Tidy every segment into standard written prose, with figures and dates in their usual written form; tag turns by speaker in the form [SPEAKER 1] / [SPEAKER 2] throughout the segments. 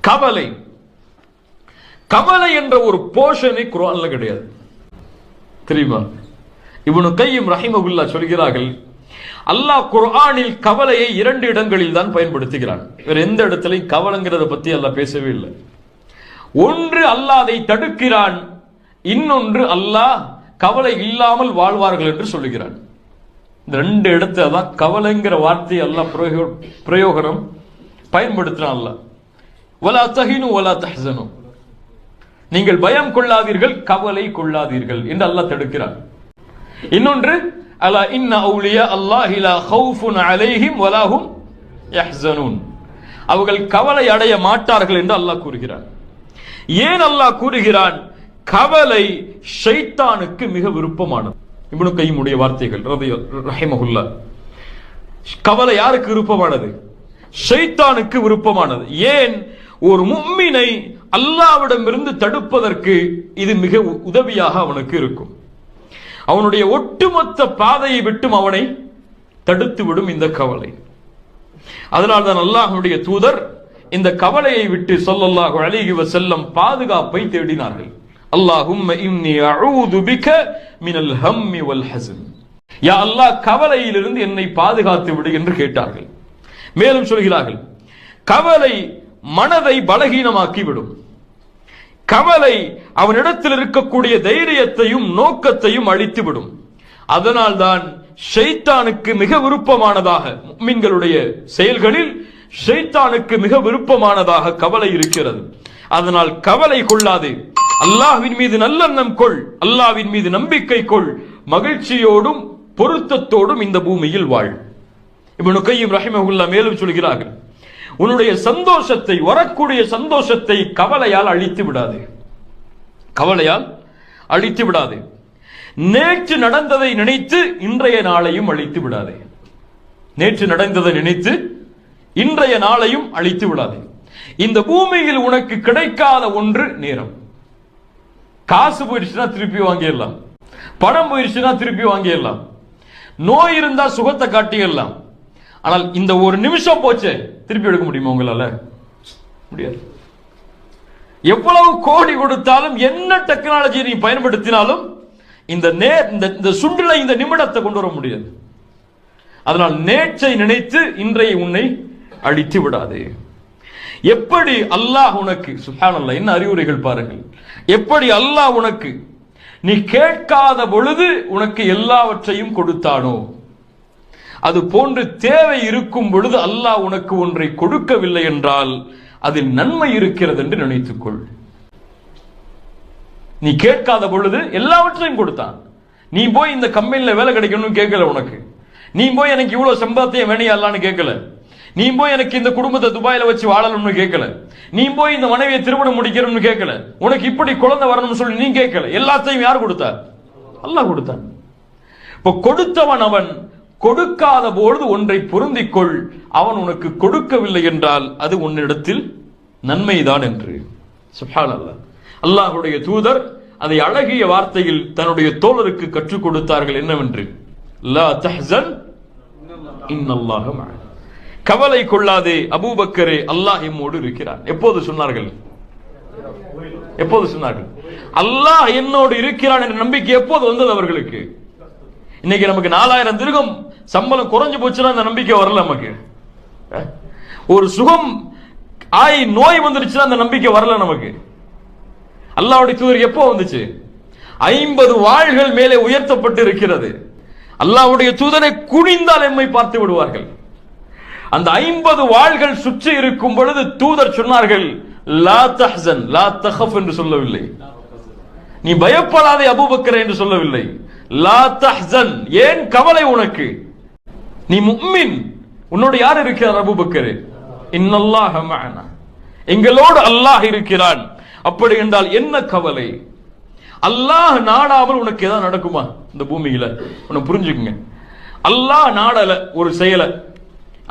[SPEAKER 1] கவலை கவலை என்ற ஒரு போஷனை குர்ஆன்ல கிடையாது, தெரியுமா? இப்னு கையிம் ரஹிமஹுல்லாஹ் சொல்கிறார்கள், அல்லாஹ் குர்ஆனில் கவலையை 2 இடங்களில் தான் பயன்படுத்துகிறான். வேற எந்த இடத்திலையும் கவலைங்கிறத பத்தி அல்லாஹ் பேசவே இல்லை. ஒன்று அல்லாஹ் அதை தடுக்கிறான், இன்னொன்று அல்லாஹ் கவலை இல்லாமல் வாழ்வார்கள் என்று சொல்லுகிறான். இந்த 2 இடத்துல தான் கவலைங்கிற வார்த்தையை அல்லாஹ் பிரயோகனம் பயன்படுத்தினான். அல்லாஹ் வலா தஹினு வலா தஹ்ஸனு, நீங்கள் பயம் கொள்ளாதீர்கள், கவலை கொள்ளாதீர்கள் என்று அல்லாஹ் தடுக்கிறான். இன்னொன்று அலா இன்ன அவுலியா அல்லாஹி லா ஹவுஃபுன் அலைஹிம் வலா ஹும் யஹ்ஸனூன், அவர்கள் கவலை அடைய மாட்டார்கள் என்று அல்லாஹ் கூறுகிறான். ஏன் அல்லாஹ் கூறுகிறான்? கவலை ஷைத்தானுக்கு மிக விருப்பமானது. இப்னு கையிமுடைய வார்த்தைகள் ரஹிமஹுல்லாஹ். கவலை யாருக்கு விருப்பமானது? ஷைத்தானுக்கு விருப்பமானது. ஏன்? ஒரு முஃமினை அல்லாஹ்விடமிருந்து தடுப்பதற்கு இது மிக உதவியாக அவனுக்கு இருக்கும். அவனுடைய ஒட்டுமொத்த பாதையை விட்டும் அவனை தடுத்து விடும் இந்த கவலை. அதனால்தான் அல்லாஹ்வுடைய தூதர் இந்த கவலையை விட்டு ஸல்லல்லாஹு அலைஹி வஸல்லம் பாதுகாப்பை தேடினார்கள். அல்லாஹும்ம இன்னி அஊது பிக மினல் ஹம்மி வல் ஹஸன், யா அல்லாஹ் கவலையிலிருந்து என்னை பாதுகாத்து விடு என்று கேட்டார்கள். மேலும் சொல்கிறார்கள், கவலை மனதை பலகீனமாக்கி விடும். கவலை அவனிடத்தில் இருக்கக்கூடிய தைரியத்தையும் நோக்கத்தையும் அழித்து விடும். அதனால்தான் ஷைத்தானுக்கு மிக விருப்பமானதாக, முஃமின்களுடைய செயல்களில் ஷைத்தானுக்கு மிக விருப்பமானதாக கவலை இருக்கிறது. அதனால் கவலை கொள்ளாதே, அல்லாஹ்வின் மீது நல்லெண்ணம் கொள், அல்லாஹ்வின் மீது நம்பிக்கை கொள், மகிழ்ச்சியோடும் பொருத்தத்தோடும் இந்த பூமியில் வாழ். இப்னு கையிம் ரஹிமஹுல்லாஹ் மேலும் சொல்கிறார்கள், உன்னுடைய சந்தோஷத்தை, வரக்கூடிய சந்தோஷத்தை கவலையால் அழித்து விடாதே, கவலையால் அழித்து விடாதே. நேற்று நடந்ததை நினைத்து இன்றைய நாளையும் அழித்து விடாதே, நேற்று நடந்ததை நினைத்து இன்றைய நாளையும் அழித்து விடாதே. இந்த பூமியில் உனக்கு கிடைக்காத ஒன்று நேரம். காசு போயிடுச்சுன்னா திருப்பி வாங்கிடலாம், பணம் போயிடுச்சுன்னா திருப்பி வாங்கிடலாம், நோய் இருந்தா சுகத்தை காட்டிடலாம். ஆனால் இந்த ஒரு நிமிஷம் போச்சே, திருப்பி எடுக்க முடியுமா உங்களால? முடியாது. எவ்வளவு கோடி கொடுத்தாலும், என்ன டெக்னாலஜி நீ பயன்படுத்தினாலும் இந்த சுண்டில இந்த நிமிடத்தை கொண்டு வர முடியாது. அதனால் நேற்றை நினைத்து இன்றைய உன்னை அழித்து விடாதே. எப்படி அல்லாஹ் உனக்கு, சுப்ஹானல்லாஹ், என்ன அறிவுரைகள் பாருங்கள், எப்படி அல்லாஹ் உனக்கு நீ கேட்காத பொழுது உனக்கு எல்லாவற்றையும் கொடுத்தானோ, அது போன்று தேவை இருக்கும் பொழுது அல்லாஹ் உனக்கு ஒன்றை கொடுக்கவில்லை என்றால் அதில் நன்மை இருக்கிறது என்று நினைத்துக்கொள். நீ கேட்காத பொழுது எல்லாவற்றையும் கொடுத்தான். நீ போய் இந்த கம்பெனில வேலை கிடைக்கணும்னு கேட்கல, உனக்கு நீ போய் எனக்கு இவ்வளவு சம்பாத்தியம் வேணியா அல்லான்னு கேட்கல, நீ போய் எனக்கு இந்த குடும்பத்தை துபாயில வச்சு வாழணும்னு கேட்கல, நீ போய் இந்த மனைவியை திருமணம் முடிக்கணும்னு கேட்கல, உனக்கு இப்படி குழந்தை வரணும்னு சொல்லி நீ கேட்கல. எல்லாத்தையும் யார் கொடுத்தார்? அல்லாஹ் கொடுத்தான். இப்ப கொடுத்தவன் அவன். கொடுக்காத பொழுது ஒன்றை பொருந்திக்கொள், அவன் உனக்கு கொடுக்கவில்லை என்றால் அது உன்னிடத்தில் நன்மைதான் என்று. சுப்ஹானல்லாஹ். அல்லாஹ்வுடைய தூதர் அதை அழகிய வார்த்தையில் தன்னுடைய தோழருக்கு கற்றுக் கொடுத்தார்கள். என்னவென்று? லா தஹ்ஸன் இன்னல்லாஹ மஅனா, கவலை கொள்ளாதே அபூபக்கரே, அல்லாஹ் எம்மோடு இருக்கிறான். எப்போது சொன்னார்கள்? எப்போது சொன்னார்கள்? அல்லாஹ் என்னோடு இருக்கிறான் என்ற நம்பிக்கை எப்போது வந்தது அவர்களுக்கு? இன்னைக்கு நமக்கு 4000 திர்ஹம் சம்பளம் குறைஞ்சு போச்சுன்னா அந்த நம்பிக்கை வரல நமக்கு. ஒரு சுகம் ஆய் நோய் வந்துருச்சுன்னா அந்த நம்பிக்கை வரல நமக்கு. அல்லாஹ்வுடைய தூதர் எப்போ வந்துச்சு? 50 வாள்கள் மேலே உயர்த்தப்பட்டு இருக்கிறது. அல்லாஹ்வுடைய தூதரை குனிந்தால் எம்மை பார்த்து விடுவார்கள். அந்த 50 வாள்கள் சுற்றி இருக்கும் பொழுது தூதர் சொன்னார்கள், லா தஹ்ஸன் லா தஹஃப் என்று சொல்லவில்லை, நீ பயப்படாதே அபூபக்கர் என்று சொல்லவில்லை. லா தஹ்ஸன், ஏன் கவலை உனக்கு? நீ முஃமின், உன்னோடு யார் இருக்கிறார்? அபூபக்கரே, இன்னல்லாஹ மஅனா, எங்களோடு அல்லாஹ் இருக்கிறான். அப்படி என்றால் என்ன கவலை? அல்லாஹ் நாடாமல் உனக்கு ஏதாவது நடக்குமா இந்த பூமியில? உன்னை புரிஞ்சுக்குங்க. அல்லாஹ் நாடல ஒரு செயலை,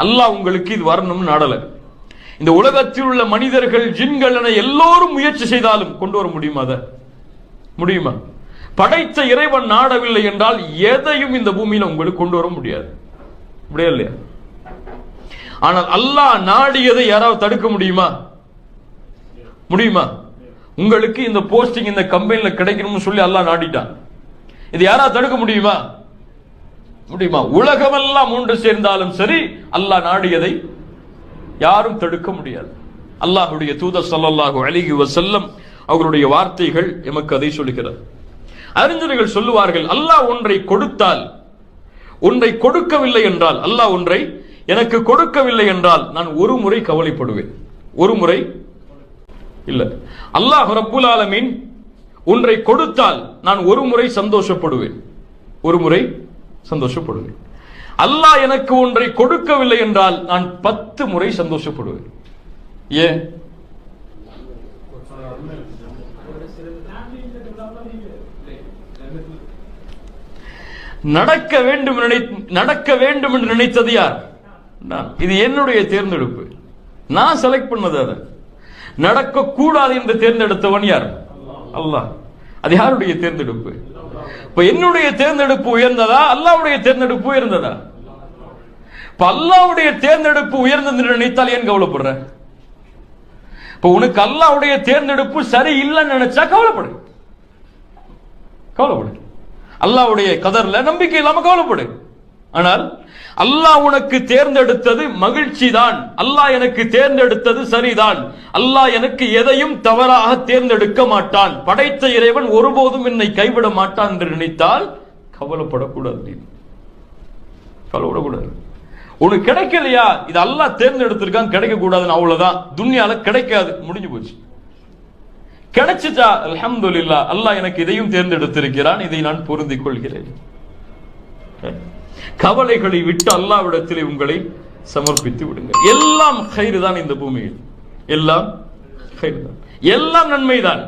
[SPEAKER 1] அல்லாஹ் உங்களுக்கு இது வரணும்னு நாடல. இந்த உலகத்தில் உள்ள மனிதர்கள், ஜின்கள் என எல்லோரும் முயற்சி செய்தாலும் கொண்டு வர முடியுமா? அத முடியுமா? படைத்த இறைவன் நாடவில்லை என்றால் எதையும் இந்த பூமியில உங்களுக்கு கொண்டு வர முடியாது. அப்படியே இல்லையா? ஆனால் அல்லாஹ் நாடியதை யாராவது தடுக்க முடியுமா? முடியுமா? உங்களுக்கு இந்த போஸ்டிங் இந்த கம்பெனில கிடைக்கணும்னு சொல்லி அல்லாஹ் நாடிட்டான். இது யாரா தடுக்க முடியுமா? முடியுமா? உலகமெல்லாம் ஒன்று சேர்ந்தாலும் சரி, அல்லாஹ் நாடியதை யாரும் தடுக்க முடியாது. அல்லாஹ்வுடைய தூதர் ஸல்லல்லாஹு அலைஹி வஸல்லம் அவர்களுடைய வார்த்தைகள் எமக்கு அதை சொல்லுகிறது. அறிஞர்கள் சொல்லுவார்கள், அல்லாஹ் ஒன்றை கொடுத்தால், ஒன்றை கொடுக்கவில்லை என்றால், அல்லாஹ் ஒன்றை எனக்கு கொடுக்கவில்லை என்றால் நான் ஒரு முறை கவலைப்படுவேன், ஒரு முறை இல்ல. அல்லாஹ் ரப்புல் ஆலமீன் ஒன்றை கொடுத்தால் நான் ஒரு முறை சந்தோஷப்படுவேன், ஒரு முறை சந்தோஷப்படுவேன். அல்லாஹ் எனக்கு ஒன்றை கொடுக்கவில்லை என்றால் நான் 10 முறை சந்தோஷப்படுவேன். ஏன்? நடக்க வேண்டும் என்று நினைத்தது யார்? நான். இது என்னுடைய தேர்ந்தெடுப்பு, நான் செலக்ட் பண்ணது. அதை நடக்க கூடாது என்று தேர்ந்தெடுத்தவன் யார்? அல்லாஹ். அது யாருடைய தேர்ந்தெடுப்பு? இப்ப என்னுடைய தேர்ந்தெடுப்பு உயர்ந்ததா, அல்லாஹ்வுடைய தேர்ந்தெடுப்பு உயர்ந்ததா? இப்ப அல்லாஹ்வுடைய தேர்ந்தெடுப்பு உயர்ந்தது என்று நினைத்தால் ஏன் கவலைப்படுற? இப்ப உனக்கு அல்லாஹ்வுடைய தேர்ந்தெடுப்பு சரி இல்லைன்னு நினைச்சா கவலைப்படு, கவலைப்படு. அல்லாஹ்வுடைய கதர்ல நம்பிக்கை இல்லாம கவலைப்படு. ஆனால் அல்லாஹ் உனக்கு தேர்ந்தெடுத்தது மகிழ்ச்சி தான், அல்லாஹ் எனக்கு தேர்ந்தெடுத்தது சரிதான், அல்லாஹ் எனக்கு எதையும் தவறாக தேர்ந்தெடுக்க மாட்டான், படைத்த இறைவன் ஒருபோதும் என்னை கைவிட மாட்டான் என்று நினைத்தால் கவலைப்படக்கூடாது, கவலைப்படக்கூடாது. உனக்கு கிடைக்கலையா, இது அல்லாஹ் தேர்ந்தெடுத்திருக்கான், கிடைக்க கூடாதுன்னு அவ்வளவுதான். துன்யால கிடைக்காது, முடிஞ்சு போச்சு. கிடைச்சிட்டா அல்ஹம்துலில்லாஹ், அல்லாஹ் எனக்கு இதையும் தேர்ந்தெடுத்திருக்கிறான், இதை நான் பொருந்திக் கொள்கிறேன். கவலைகளை விட்டு அல்லாஹ்விடத்திலே உங்களை சமர்ப்பித்து விடுங்க. எல்லாம் கைர் தான் இந்த பூமியில், எல்லாம் கைர் தான், எல்லாம் நன்மைதான்.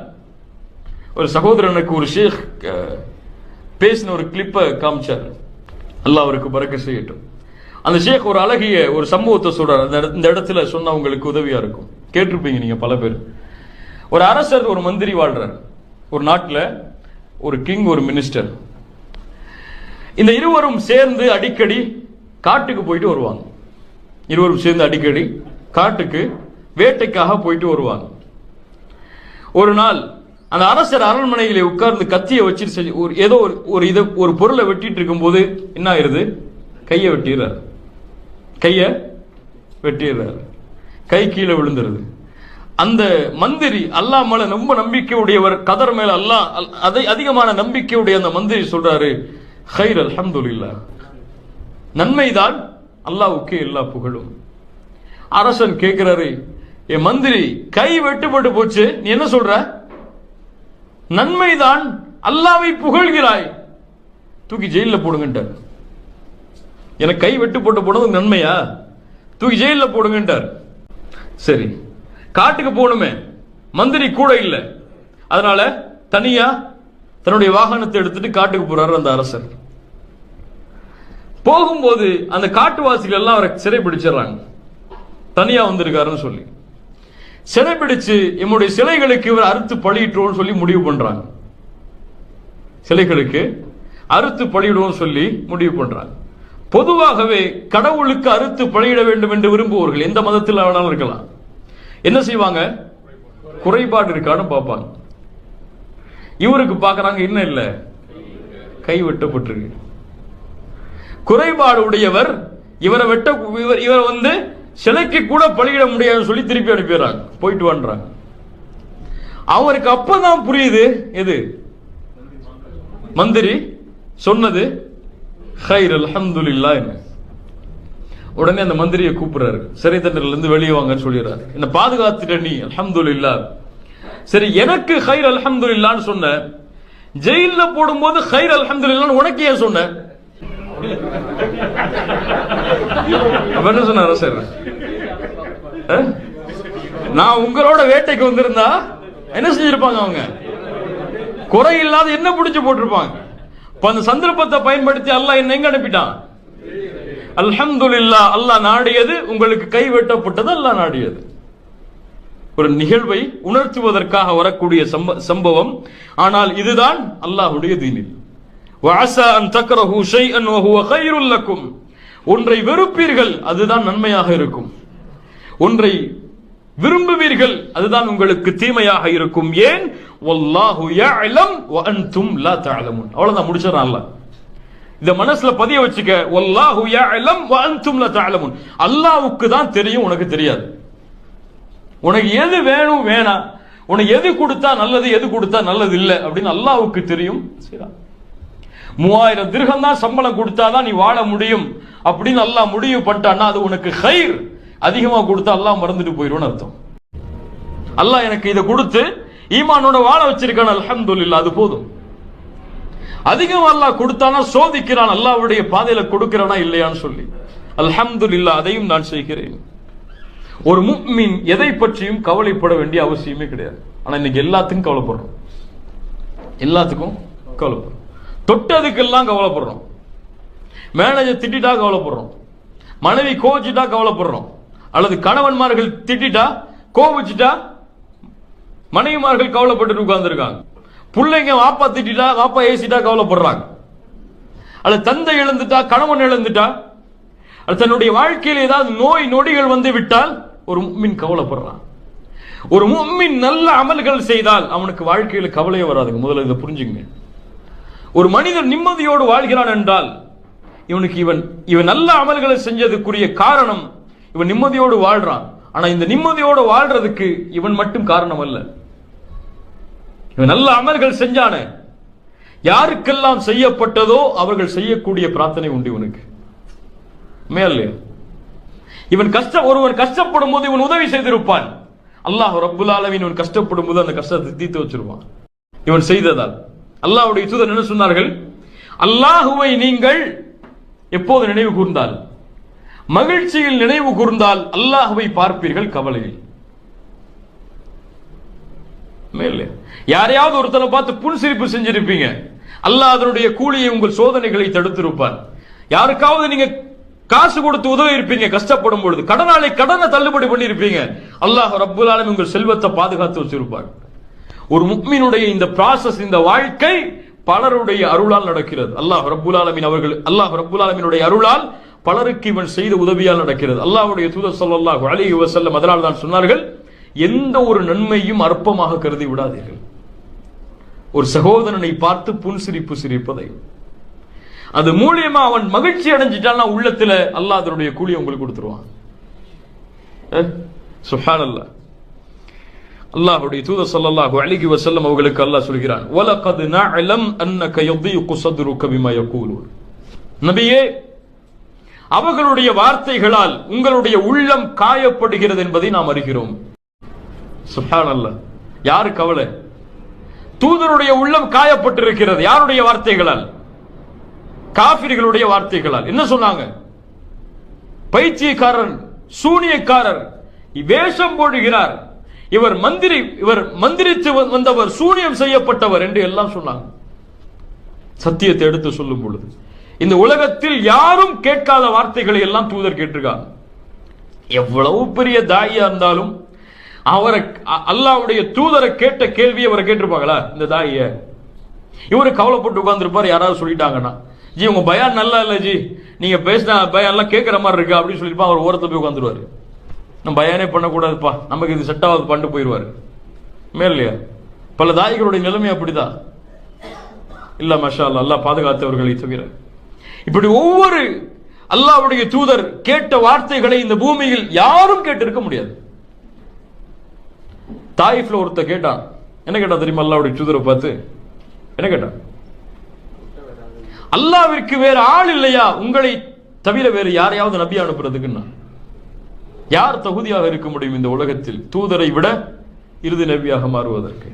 [SPEAKER 1] ஒரு சகோதரனுக்கு ஒரு ஷேக் பேசின ஒரு கிளிப்பை காமிச்சார், அல்லாஹ் அவருக்கு பரக்கத் செய்யட்டும். அந்த ஷேக் ஒரு அழகிய ஒரு சம்பவத்தை சொல்றார், இந்த இடத்துல சொன்னா உங்களுக்கு உதவியா இருக்கும். கேட்டிருப்பீங்க நீங்க பல பேர். ஒரு அரசர் ஒரு மந்திரி வாழ்றார் ஒரு நாட்டில், ஒரு கிங் ஒரு மினிஸ்டர். இந்த இருவரும் சேர்ந்து அடிக்கடி காட்டுக்கு போயிட்டு வருவாங்க. இருவரும் சேர்ந்து அடிக்கடி காட்டுக்கு வேட்டைக்காக போயிட்டு வருவாங்க. ஒரு நாள் அந்த அரசர் அரண்மனையிலே உட்கார்ந்து கத்தியை வச்சு ஏதோ ஒரு பொருளை வெட்டிட்டு இருக்கும் போது என்ன ஆயிருது, கையை வெட்டிடுறாரு, கையை வெட்டிடுறாரு, கை கீழே விழுந்துருது. அந்த மந்திரி அல்லாஹ் மேல ரொம்ப நம்பிக்கையுடையவர், கதர் மேல அல்லாஹ் அதை அதிகமான நம்பிக்கையுடைய அந்த மந்திரி சொல்றாரு, கைர் அல்ஹம்துலில்லாஹ், நன்மைதான், அல்லாஹ்வுக்கே எல்லா புகழும். அரசன் கேட்கிறாரு, என் மந்திரி கை வெட்டுப்பட்டு போச்சு, நீ என்ன சொல்ற? நன்மைதான், அல்லாஹ்வை புகழ்கிறாய், தூக்கி ஜெயில போடுங்கன்றார். எனக்கு கை வெட்டு போட்டு போனது நன்மையா? தூக்கி ஜெயில போடுங்கன்றார். சரி, காட்டுக்கு போகணுமே, மந்திரி கூட இல்லை, அதனால தனியா தன்னுடைய வாகனத்தை எடுத்துட்டு காட்டுக்கு போறாரு அந்த அரசர். போகும்போது அந்த காட்டுவாசிகள் எல்லாம் அவரை சிறை பிடிச்சிடறாங்க, தனியா வந்திருக்காருன்னு சொல்லி. சிறை பிடிச்சு நம்முடைய சிலைகளுக்கு இவர் அறுத்து பழியிட்டோம்னு சொல்லி முடிவு பண்றாங்க, சிலைகளுக்கு அறுத்து பழியிடுவோம் சொல்லி முடிவு பண்றாங்க. பொதுவாகவே கடவுளுக்கு அறுத்து பழியிட வேண்டும் என்று விரும்புவர்கள் எந்த மதத்தில் வேணாலும் இருக்கலாம், என்ன செய்வாங்க, குறைபாடு இருக்கான்னு பார்ப்பாங்க. இவருக்கு பார்க்கறாங்க, என்ன இல்லை, கை வெட்டப்பட்டிருக்கு. குறைபாடு உடையவர் இவரை இவர் வந்து சிலைக்கு கூட பலியிட முடியாதுன்னு சொல்லி திருப்பி அனுப்பிடுறாங்க, போயிட்டு வந்துறாங்க. அவருக்கு அப்பதான் புரியுது, எது மந்திரி சொன்னது கைர் அல்ஹம்துலில்லாஹ் என்ன. உடனே அந்த மந்திரியை கூப்பிடுறாரு, சிறை தண்டனையில இருந்து வெளியே வாங்கன்னு சொல்லிடுறாரு, என்ன பாதுகாத்துட்ட நீ, அல்ஹம்துலில்லாஹ். சரி, எனக்கு கைர் அல்ஹம்துலில்லாஹ்னு சொன்ன, ஜெயில போடும்போது கைர் அல்ஹம்துலில்லாஹ்னு உனக்கு ஏன் சொன்ன? என்ன சொன்ன அரசர்? நான் உங்களோட வேட்டைக்கு வந்திருந்தா என்ன செஞ்சிருப்பாங்க, அவங்க குறை இல்லாத என்ன பிடிச்சு போட்டிருப்பாங்க. அந்த சந்தர்ப்பத்தை பயன்படுத்தி அல்லாஹ் என்ன எங்க அனுப்பிட்டான்? அல்ஹம்துலில்லாஹ், அல்லாஹ் நாடியது உங்களுக்கு கை வெட்டப்பட்டது, அல்லாஹ் நாடியது. ஒரு நிகழ்வை உணர்த்துவதற்காக வரக்கூடிய சம்பவம். ஆனால் இதுதான் அல்லாஹ்வுடைய தீனில். வஅஸா அன் தக்ரஹு ஷைஅன் வஹுவ கைருல் லக்கும், ஒன்றை வெறுப்பீர்கள், அதுதான் நன்மையாக இருக்கும். ஒன்றை விரும்புவீர்கள், அதுதான் உங்களுக்கு தீமையாக இருக்கும். ஏன்? வல்லாஹு யஅலம் வ அன்தும் லா தஅலமுன். அவ்வளவுதான், முடிச்சறான் அல்லாஹ். இத மனசுல பதிய வச்சுக்க. வல்லாஹு யஅலம் வ அன்தும் லா தஅலமுன். அல்லாஹ்வுக்கு தான் தெரியும், உனக்கு தெரியாது. உனக்கு எது வேணும் வேணாம், உனக்கு எது கொடுத்தா நல்லது எது கொடுத்தா நல்லது இல்லை அப்படின்னு அல்லாஹ்வுக்கு தெரியும். 3000 திர்ஹம் தான் சம்பளம் கொடுத்தாதான் நீ வாழ முடியும் அப்படின்னு அல்லாஹ் முடிவு பண்ணிட்டான்னா அது உனக்கு ஹைர். அதிகமா கொடுத்தா அல்லாஹ் மறந்துட்டு போயிடும்னு அர்த்தம். அல்லாஹ் எனக்கு இதை கொடுத்து ஈமானோட வாழ வச்சிருக்கான், அல்ஹம்துலில்லாஹ், அது போதும். அதிகம் அல்லாஹ் கொடுத்தானா சோதிக்கிறான், அல்லாஹ்வுடைய பாதையில கொடுக்கிறானா இல்லையான்னு சொல்லி. அல்ஹம்துலில்லாஹ், அதையும் நான் செய்கிறேன். ஒரு முஃமின் எதை பற்றியும் கவலைப்பட வேண்டிய அவசியமே கிடையாது. ஆனா இன்னைக்கு எல்லாத்துக்கும் கவலைப்படுறோம், எல்லாத்துக்கும் கவலைப்படுறோம். தொட்டதுக்கெல்லாம் கவலைப்படுறோம். மேனேஜர் திட்டா கவலைப்படுறோம், மனைவி கோவிச்சுட்டா கவலைப்படுறோம், அல்லது கணவன்மார்கள் திட்டா கோவிச்சுட்டா மனைவிமார்கள் கவலைப்பட்டு உட்கார்ந்துருக்காங்க. பிள்ளைங்க வாப்பா திட்டா வாப்பா ஏசிட்டா கவலைப்படுறாங்க, அல்லது தந்தை இழந்துட்டா கணவன் இழந்துட்டா, அல்லது தன்னுடைய வாழ்க்கையில் ஏதாவது நோய் நொடிகள் வந்து விட்டால் ஒரு முஃமின் கவலைப்படுறான். ஒரு முஃமின் நல்ல அமல்கள் செய்தால் அவனுக்கு வாழ்க்கையில் கவலையே வராதுங்க. முதல்ல இதை புரிஞ்சுங்க. ஒரு மனிதன் நிம்மதியோடு வாழ்கிறான் என்றால் இவனுக்கு இவன் நல்ல அமல்களை செஞ்சதுக்குரிய காரணம் இவன் நிம்மதியோடு வாழ்றான். ஆனா இந்த நிம்மதியோடு வாழ்றதுக்கு இவன் மட்டும் காரணம் அல்ல. இவன் நல்ல அமல்கள் செஞ்சான யாருக்கெல்லாம் செய்யப்பட்டதோ அவர்கள் செய்யக்கூடிய பிரார்த்தனை உண்டு இவனுக்கு. மேலே இவன் ஒருவன் கஷ்டப்படும் போது இவன் உதவி செய்திருப்பான். அல்லாஹ் ரப்புல் ஆலமீன் இவன் கஷ்டப்படும் போது அந்த கஷ்டத்தை தீர்த்து வச்சிருவான் இவன் செய்ததால். அல்லாஹ்வுடைய தூதர் என்ன சொன்னார்கள்? அல்லாஹுவை நீங்கள் எப்போது நினைவு கூர்ந்தால், மகிழ்ச்சியில் நினைவு கூர்ந்தால் அல்லாஹுவை பார்ப்பீர்கள் கவலையில். மேலே யாரையாவது ஒருத்தனை பார்த்து புன்சிரிப்பு செஞ்சிருப்பீங்க, அல்லாஹ் அதனுடைய கூலியை உங்கள் சோதனைகளை தடுத்திருப்பார். யாருக்காவது நீங்க காசு கொடுத்து உதவி இருப்பீங்க, கஷ்டப்படும் பொழுது கடனை தள்ளுபடி பண்ணிருப்பீங்க, அல்லாஹ் ரப்புல் ஆலமீன் உங்கள் செல்வத்தை பாதுகாத்து வச்சிருப்பார். ஒரு முஃமினுடைய இந்த ப்ராசஸ், இந்த வாழ்க்கை பலருடைய அருளால் நடக்கிறது. அல்லாஹ் ரப்புல் ஆலமீனுடைய அருளால் பலருக்கு இவன் செய்த உதவியால் நடக்கிறது. அல்லாஹ்வுடைய தூதர் ஸல்லல்லாஹு அலைஹி வஸல்லம் அதனால் தான் சொன்னார்கள், எந்த ஒரு நன்மையும் அற்பமாக கருதி விடாதீர்கள். ஒரு சகோதரனை பார்த்து புன்சிரிப்பு சிரிப்பதை, அது மூலியமா அவன் மகிழ்ச்சி அடைஞ்சிட்டான்னா உள்ளத்துல அல்லாஹ் அதனுடைய கூலியை உங்களுக்கு கொடுத்துருவான். சுப்ஹானல்லாஹ். அல்லாஹ்வுடைய தூதர் ஸல்லல்லாஹு அலைஹி வஸல்லம் அவர்களுக்கு அல்லாஹ் சொல்கிறான், வலகத் நஅலம் அன்னக யதீகு ஸத்ருக பிமா யகூலூன். நபியே, அவர்களுடைய வார்த்தைகளால் உங்களுடைய உள்ளம் காயப்படுகிறது என்பதை நாம் அறிகிறோம். சுப்ஹானல்லாஹ். யாரு கவலை? தூதருடைய உள்ளம் காயப்பட்டிருக்கிறது. யாருடைய வார்த்தைகளால்? காஃபிர்களுடைய வார்த்தைகளால். என்ன சொன்னாங்க? பைத்தியக்காரர், சூனியக்காரர், வேஷம் போடுகிறார், இவர் மந்திரித்து வந்தவர், சூனியம் செய்யப்பட்டவர் என்று எல்லாம் சொன்னாங்க. சத்தியத்தை எடுத்து சொல்லும் பொழுது இந்த உலகத்தில் யாரும் கேட்காத வார்த்தைகளை எல்லாம் தூதர் கேட்டிருக்காங்க. எவ்வளவு பெரிய தாயியா இருந்தாலும் அவரை, அல்லாஹ்வுடைய தூதரை கேட்ட கேள்வியை அவரை கேட்டிருப்பாங்களா? இந்த தாயிய இவரு கவலைப்பட்டு உட்கார்ந்துருப்பார். யாராவது சொல்லிட்டாங்கன்னா, ஜி உங்க பயான் நல்லா இல்ல ஜி, நீங்க பேசின பயான் எல்லாம் கேட்கிற மாதிரி இருக்கு அப்படின்னு சொல்லிப்பா அவர் ஓரத்தை போய் உட்காந்துருவாரு. நம்ம பயானே பண்ணக்கூடாதுப்பா, நமக்கு இது செட் ஆகாது பண்ணிட்டு போயிடுவாரு. மேலையா பல தாய்களுடைய நிலைமை அப்படிதான் இல்ல. மஷா அல்லாஹ், அல்லாஹ் பாதுகாத்தவர்களை தவிர இப்படி ஒவ்வொரு அல்லாஹ்வுடைய தூதர் கேட்ட வார்த்தைகளை இந்த பூமியில் யாரும் கேட்டிருக்க முடியாது. தாயிஃப்ல ஒருத்த கேட்டான். என்ன கேட்டான் தெரியுமா? அல்லாஹ்வுடைய தூதரை பார்த்து என்ன கேட்டான்? அல்லாஹ்விற்கு வேற ஆள் இல்லையா உங்களை தவிர வேறு யாரையாவது நபி அனுப்புறதுக்குன்னா? யார் தகுதியாக இருக்க முடியும் இந்த உலகத்தில் தூதரை விட இறுதி நபியாக மாறுவதற்கு?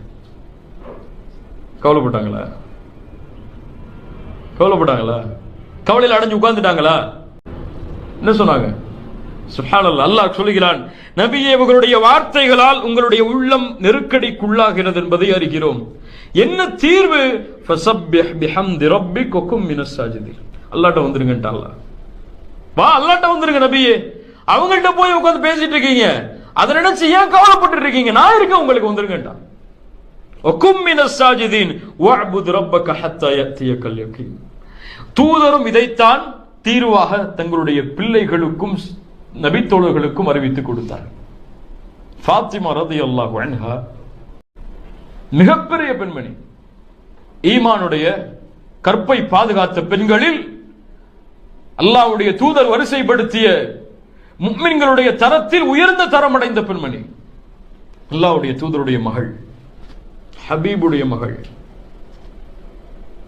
[SPEAKER 1] கவலைப்பட்டாங்களா? கவலையில் அடைஞ்சு உட்கார்ந்துட்டாங்களா? என்ன சொன்னாங்க? சுப்ஹானல்லாஹ். அல்லாஹ் சொல்கிறான், நபியே, இவர்களுடைய வார்த்தைகளால் உங்களுடைய உள்ளம் நெருக்கடிக்குள்ளாகிறது என்பதை அறிகிறோம். என்ன தீர்வு? ஃபஸப்பிஹ் பிஹம்தி ரப்பிக் வ கும் மினஸ் சாஜிதீன். அல்லாஹ்ட்ட வந்துருங்கன்டா. அல்லாஹ் வா, அல்லாஹ்ட்ட வந்துருங்க நபியே. அவங்கள்ட்ட போய் உட்கார்ந்து பேசிட்டு இருக்கீங்க, அதை நினைச்சு ஏன் கவலைப்பட்டு இருக்கீங்க? நான் இருக்கேன், உங்களுக்கு வந்துருங்கன்டா. வ கும் மினஸ் சாஜிதீன் வஅபுத் ரப்பக ஹத்தா யஅதியகல் யகீன். தூதரும் இதைத்தான் தீர்வாக தங்களுடைய பிள்ளைகளுக்கும் நபித்தோழர்களுக்கும் அறிவித்துக் கொடுத்தார். ஃபாத்திமா ரலியல்லாஹு அன்ஹா மிகப்பெரிய பெண்மணி, ஈமானுடைய கற்பை பாதுகாத்த பெண்களில் அல்லாஹ்வுடைய தூதர் வரிசைப்படுத்திய முஃமின்களுடைய தரத்தில் உயர்ந்த தரம் அடைந்த பெண்மணி. அல்லாஹ்வுடைய தூதருடைய மகள், ஹபீபுடைய மகள்.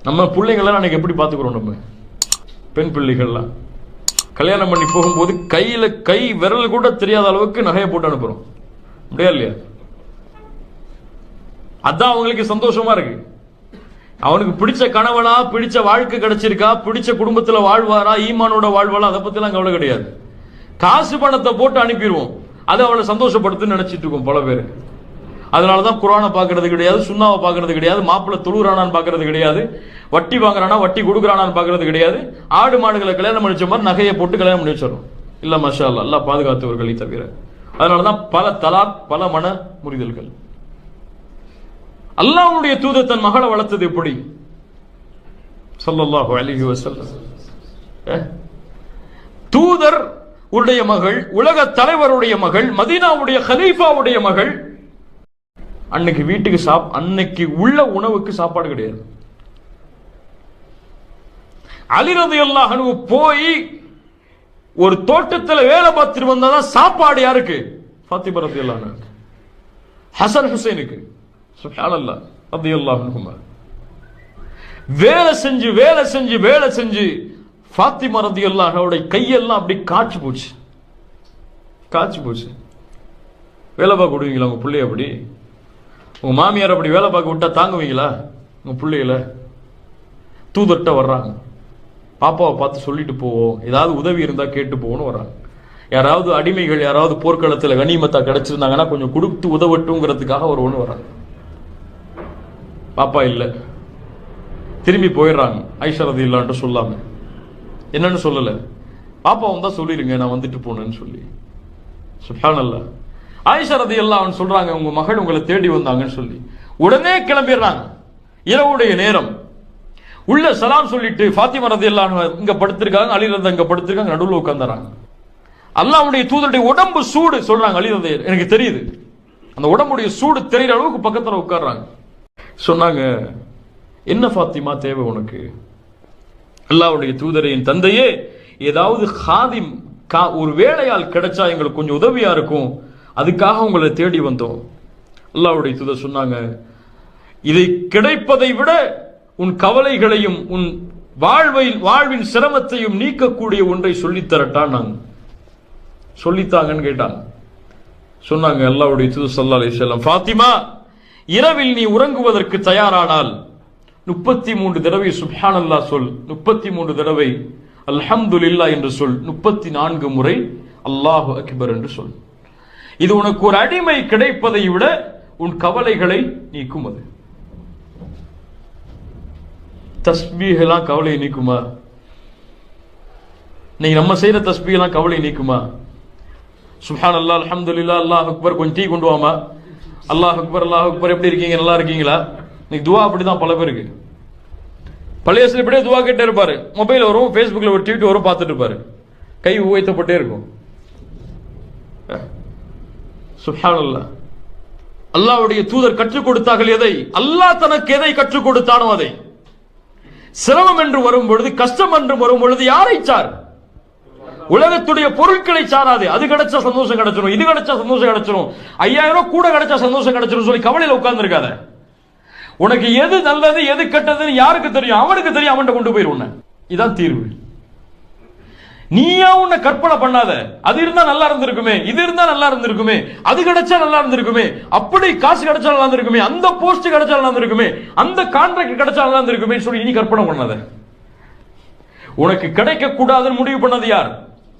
[SPEAKER 1] நம்ம பிள்ளைங்கள அன்னைக்கு எப்படி பார்த்துக்கிறோம்? நம்ம பெண் பிள்ளைகள்லாம் கல்யாணம் பண்ணி போகும்போது கையில கை விரல் கூட தெரியாத அளவுக்கு நகையை போட்டு அனுப்புறோம், முடியாது இல்லையா? அதான் அவங்களுக்கு சந்தோஷமா இருக்கு. அவனுக்கு பிடிச்ச கணவனா, பிடிச்ச வாழ்க்கை கிடைச்சிருக்கா, பிடிச்ச குடும்பத்துல வாழ்வாரா, ஈமானோட வாழ்வாரா, அதை பத்தி எல்லாம் கவலை கிடையாது. காசு பணத்தை போட்டு அனுப்பிடுவோம், அது அவளை சந்தோஷப்படுத்துன்னு நினைச்சிட்டு இருக்கோம் பல பேர். அதனாலதான் குர்ஆனை பாக்குறது கிடையாது, சுன்னாவை பாக்குறது கிடையாது, மாப்பிள்ளை தொழுறானான்னு பாக்குறது கிடையாது, வட்டி வாங்குறானா வட்டி கொடுக்குறானான்னு பாக்குறது கிடையாது. ஆடு மாடுகளை கல்யாணம் பண்ணிச்ச மாதிரி நகையை போட்டு கல்யாணம் பண்ணி வச்சிடறோம். இல்ல மாஷா அல்லாஹ், அல்லாஹ் பாதுகாத்தவர்களை தவிர. அதனாலதான் பல தலாக், பல மன முறிதல்கள். அல்லாஹ்வுடைய தூதர் தன் மகளை வளர்த்தது எப்படி? ஸல்லல்லாஹு அலைஹி வஸல்லம். தூதர் உடைய மகள், உலக தலைவருடைய மகள், மதீனாவுடைய கலீஃபாவுடைய மகள். அன்னைக்கு வீட்டுக்கு அன்னைக்கு உள்ள உணவுக்கு சாப்பாடு கிடையாது. அலி ரலியல்லாஹு அன்ஹு போய் ஒரு தோட்டத்தில் வேலை பார்த்துட்டு வந்தாதான் சாப்பாடு யாருக்கு? ஃபாத்திமா ரலியல்லாஹு அன்ஹா, ஹசன் ஹுசைனுக்கு. சுப்ஹானல்லாஹ் ரலியல்லாஹு அன்ஹுமா. வேலை செஞ்சு வேலை செஞ்சு வேலை செஞ்சு ஃபாத்திமா ரலியல்லாஹு அன்ஹாவுடைய கையெல்லாம் அப்படி காய்ச்சி போச்சு, காய்ச்சி போச்சு. வேலை பார்க்க விடுவீங்களா உங்க பிள்ளைய? அப்படி உங்க மாமியார் அப்படி வேலை பார்க்க விட்டா தாங்குவீங்களா உங்க பிள்ளைகள? தூதர்கிட்ட வர்றாங்க, பாப்பாவை பார்த்து சொல்லிட்டு போவோம், ஏதாவது உதவி இருந்தா கேட்டு போவோன்னு வர்றாங்க. யாராவது அடிமைகள் யாராவது போர்க்களத்தில் கனிமத்தா கிடைச்சிருந்தாங்கன்னா கொஞ்சம் கொடுத்து உதவட்டுங்கிறதுக்காக ஒரு ஒன்று வர்றாங்க. பாப்பா இல்லை, திரும்பி போயிடுறாங்க. ஆயிஷா ரலியல்லாஹு அன்ஹா சொல்லாம, என்னன்னு சொல்லல, பாப்பா வந்தா சொல்லிருங்க நான் வந்துட்டு போனேன்னு சொல்லி. சுப்ஹானல்லாஹ். ஆயிஷா ரலியல்லாஹு அன்ஹா சொல்றாங்க, உங்க மகள் உங்களை தேடி வந்தாங்கன்னு சொல்லி. உடனே கிளம்பிடுறாங்க. இரவுடைய நேரம். உள்ள சலாம் சொல்லிட்டு ஃபாத்திமா ரலியல்லாஹு அன்ஹா இங்க படுத்திருக்காங்க, அலி ரலியல்லாஹு இங்க படுத்திருக்காங்க, நடுவுல உட்கார்ந்துறாங்க. அல்லாஹ்வுடைய தூதருடைய உடம்பு சூடு சொல்றாங்க அலி ரலியல்லாஹு எனக்கு தெரியுது, அந்த உடம்புடைய சூடு தெரிகிற அளவுக்கு பக்கத்துல உட்கார்றாங்க. சொன்னாங்க, என்ன ஃபாத்திமா தேவை உனக்கு? அல்லாஹ்வுடைய தூதரின் தந்தையே, ஏதாவது ஹாதிம் ஒரு வேலையால் கிடைச்சா எங்களுக்கு கொஞ்சம் உதவியா இருக்கும், அதுக்காக உங்களை தேடி வந்தோம். அல்லாஹ்வுடைய தூதர் சொன்னாங்க, இதை கிடைப்பதை விட உன் கவலைகளையும் உன் வாழ்வின் சிரமத்தையும் நீக்கக்கூடிய ஒன்றை சொல்லித்தரட்டான். நாங்க சொல்லித்தாங்கன்னு கேட்டாங்க. சொன்னாங்க அல்லாஹ்வுடைய தூதர் ஸல்லல்லாஹு அலைஹி வஸல்லம், ஃபாத்திமா, இரவில் நீ உறங்குவதற்கு தயாரானால் 33 தடவை சுப்ஹானல்லாஹ் சொல், 33 தடவை அல்ஹம்துலில்லாஹ் என்று சொல், 34 முறை அல்லாஹு அக்பர் என்று சொல். இது உனக்கு ஒரு அடிமை கிடைப்பதை விட உன் கவலைகளை நீக்கும். அது தஸ்பீஹ் எல்லாம் கவலை நீக்குமா? நீங்க நம்ம செய்யற தஸ்பீஹ் எல்லாம் கவலை நீக்குமா? சுப்ஹானல்லாஹ் அல்ஹம்துலில்லாஹ் அல்லாஹ் அக்பர், கொஞ்சம் டீ கொண்டு வாமா, அல்லாஹ் அக்பர் அல்லாஹ் அக்பர், எப்படி இருக்கீங்க, நல்லா இருக்கீங்களா? இன்னைக்கு துவா அப்படிதான் பல பேருக்கு. பழைய சில இப்படியே துவா கேட்டே இருப்பாரு, மொபைல் வரும், ஃபேஸ்புக்ல ஒரு ட்வீட் வரும், பார்த்துட்டு இருப்பாரு, கை உயர்த்தப்பட்டே இருக்கும். சுப்ஹானல்லாஹ். அல்லாஹ்வுடைய தூதர் கற்றுக் கொடுத்தார்கள் எதை? அல்லாஹ் தனக்கு எதை கற்றுக் கொடுத்தானோ அதை. சிரமம் என்று வரும் பொழுது, கஷ்டம் என்று வரும் பொழுது யாரை சார்? உலகத்துடைய பொருட்களை சாராது. அது கிடைச்சா சந்தோஷம் கிடைச்சிடும், இது கிடைச்சா சந்தோஷம் கிடைச்சிடும், 5000 கூட கிடைச்சா சந்தோஷம் கிடைச்சிடும் சொல்லி கவலையில உட்கார்ந்து இருக்காத. உனக்கு எது நல்லது எது கெட்டதுன்னு யாருக்கு தெரியும்? அவனுக்கு தெரியும், அவன்கிட்ட கொண்டு போயிரு. இதான் தீர்வு. நீயா உன்னை கற்பனை பண்ணாத, அது இருந்தா நல்லா இருந்திருக்குமே, இது இருந்தா நல்லா இருந்திருக்குமே, அது கிடைச்சா நல்லா இருந்திருக்குமே, அப்படி காசு கிடைச்சா நல்லா இருந்திருக்குமே, அந்த போஸ்ட் கிடைச்சா நல்லா இருந்திருக்குமே, அந்த கான்ட்ராக்ட் கிடைச்சா நல்லா இருந்திருக்குமே சொல்லி நீ கற்பனை பண்ணாத. உனக்கு கிடைக்க கூடாதுன்னு முடிவு பண்ணது யார்?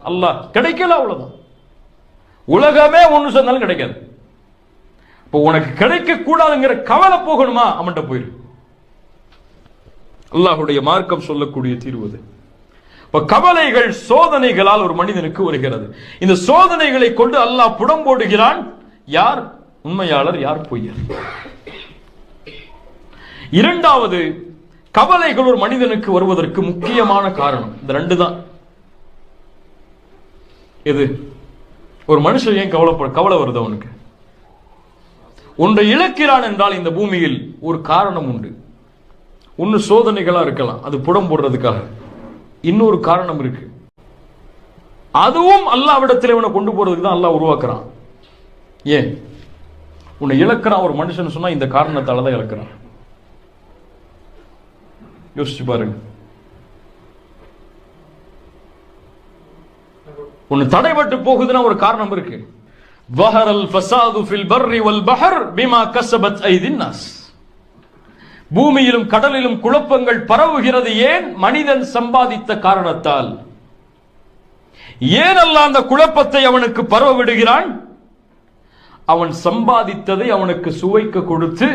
[SPEAKER 1] அல்லாஹ். கிடைக்கல, அவ்வளவுதான். உலகமே ஒண்ணு சொன்னாலும் கிடைக்காது. இப்போ உனக்கு கிடைக்க கூடாதுங்கிற கவலை போகணுமா? அவன்கிட்ட போயிரு. அல்லாஹ்வுடைய மார்க்கம் சொல்லக்கூடிய தீர்வு. இப்ப கவலைகள் சோதனைகளால் ஒரு மனிதனுக்கு வருகிறது. இந்த சோதனைகளை கொண்டு அல்லாஹ் புடம்போடுகிறான். யார் உண்மையாளர், யார் பொய்யர்? இரண்டாவது, கவலைகள் ஒரு மனிதனுக்கு வருவதற்கு முக்கியமான காரணம் இந்த ரெண்டு தான். எது? ஒரு மனுஷன் ஏன் கவலை வருது? அவனுக்கு ஒன்றை இழக்கிறான் என்றால் இந்த பூமியில் ஒரு காரணம் உண்டு. ஒன்னு சோதனைகளா இருக்கலாம், அது புடம் போடுறதுக்காக. இன்னொரு காரணம் இருக்கு, அதுவும் அல்லாஹ்விடத்தில் இவனை கொண்டு போறதுக்கு தான் அல்லாஹ் உருவாக்குறான். ஏன் உன்னை இழக்கிறான் ஒரு மனுஷன் சொன்னா இந்த காரணத்தால தான் இழக்கிறான். யோசிச்சு பாருங்க. ஒன்னு தடைபட்டு போகுதுன்னா ஒரு காரணம் இருக்கு. வஹரல் ஃபஸாது ஃபில் பர்ரி வல் பஹர் பிமா கஸபத் ஐதின் நாஸ். பூமியிலும் கடலிலும் குழப்பங்கள் பரவுகிறது ஏன்? மனிதன் சம்பாதித்த காரணத்தால். ஏன் அல்லாஹ் அந்த குழப்பத்தை அவனுக்கு பரவ விடுகிறான்? அவன் சம்பாதித்ததை அவனுக்கு சுவைக்க கொடுத்து,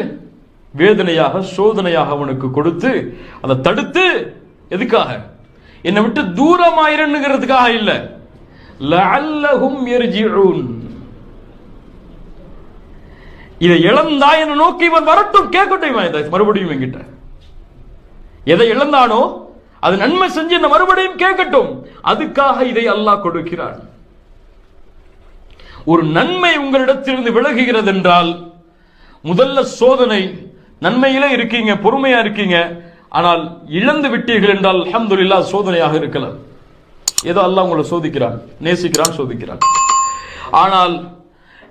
[SPEAKER 1] வேதனையாக சோதனையாக அவனுக்கு கொடுத்து, அதை தடுத்து, எதுக்காக? என்னை விட்டு தூரமாயிருங்கிறதுக்காக இல்ல, லஅல்லஹும் யர்ஜிஊன். இதை இழந்தாய் என நோக்கி இவன் வரட்டும், கேட்கட்டும், மறுபடியும் என்கிட்ட எதை இழந்தானோ அது நன்மை செஞ்சு என்ன மறுபடியும் கேட்கட்டும். அதுக்காக இதை அல்லாஹ் கொடுக்கிறான். ஒரு நன்மை உங்களிடத்திலிருந்து விலகுகிறது என்றால் முதல்ல சோதனை. நன்மையிலே இருக்கீங்க, பொறுமையா இருக்கீங்க, ஆனால் இழந்து விட்டீர்கள் என்றால் அல்ஹம்துலில்லாஹ் சோதனையாக இருக்கலாம். ஏதோ அல்லாஹ் உங்களை சோதிக்கிறான், நேசிக்கிறான், சோதிக்கிறான். ஆனால்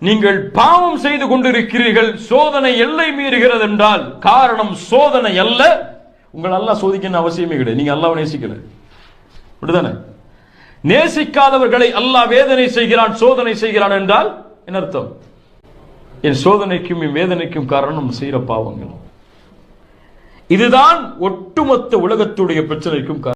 [SPEAKER 1] நீங்கள் பாவம் செய்து கொண்டிருக்கிறீர்கள், சோதனை எல்லை மீறுகிறது என்றால் காரணம் சோதனை அல்ல, உங்கள் அல்லாஹ் சோதிக்கணும் அவசியமே கிடையாது. நீங்க அல்லாஹ்வை நேசிக்கல, அப்படிதானே? நேசிக்காதவர்களை அல்லாஹ் வேதனை செய்கிறான், சோதனை செய்கிறான் என்றால் என்ன அர்த்தம்? என் சோதனைக்கும் என் வேதனைக்கும் காரணம் செய்கிற பாவங்கள். இதுதான் ஒட்டுமொத்த உலகத்துடைய பிரச்சனைக்கும் காரணம்.